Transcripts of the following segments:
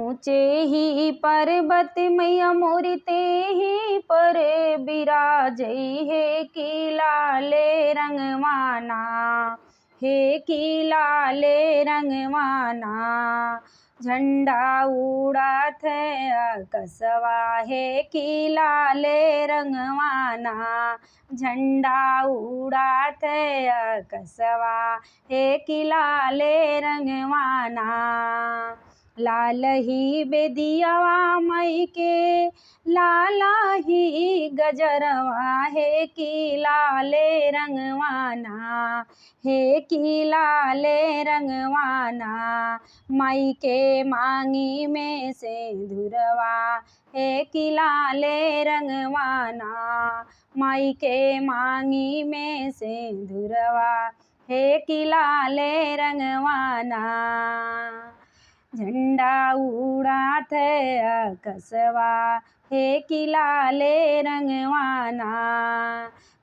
ऊंचे ही पर्वत मैया मोरी ते ही पर बिराजै हे की लाले रंगवाना, हे की लाले रंगवाना। झंडा उड़ात आकाशवा हे की लाले रंगवाना, झंडा उड़ात आकाशवा हे की लाले रंगवाना। लाल ही बेदियावा मई के लाला ही गजरवा हे की लाले रंगवाना, हे की लाले रंगवाना। माई के मांगी में सिंदूरवा हे की लाले रंगवाना, माई के मांगी में सिंदूरवा हे की लाले रंगवाना। झंडा उड़ात आकाशवा हे की लाले रंगवाना।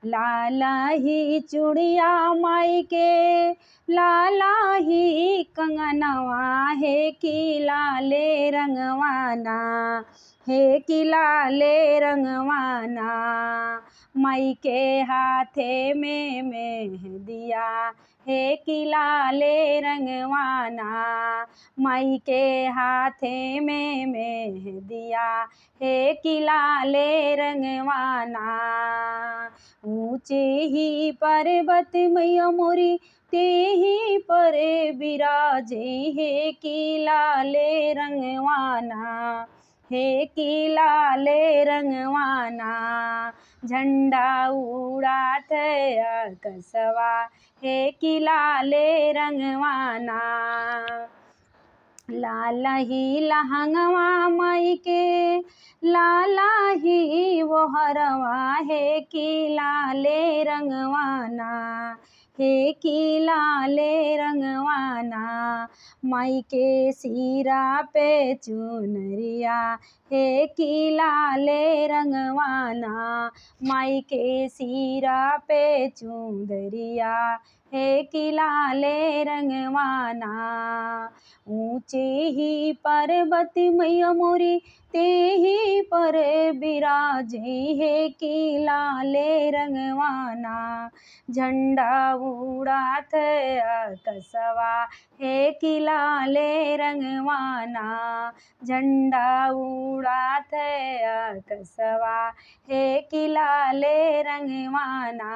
लाला ही चूड़िया माई के लाला ही कंगनवा हे की लाले रंगवाना, हे की लाले रंगवाना। माई के हाथे में मेहंदिया हे की लाले रंगवाना, माई के हाथे में मेहंदिया हे की लाले रंगवाना। ऊंचे ही पर्वत मैया मोरी ते ही पर बिराजे हे की लाले रंगवाना, हे की लाले रंगवाना। झंडा उड़ात आकाशवा हे की लाले रंगवाना। लाला ही लहंगवा माई के लाला ही वो हरवा हे की लाले रंगवाना, हे की लाले रंगवाना। माई के सिरा पे चुनरिया हे की लाले रंगवाना, माई के सिरा पे चुंदरिया हे की लाले रंगवाना। ऊंचे ही पर्वत मैया मोरी ते ही पर बिराजे हे की लाले रंगवाना। झंडा उड़ात आकाशवा हे की लाले रंगवाना, झंडा उड़ात आकाशवा हे की लाले रंगवाना।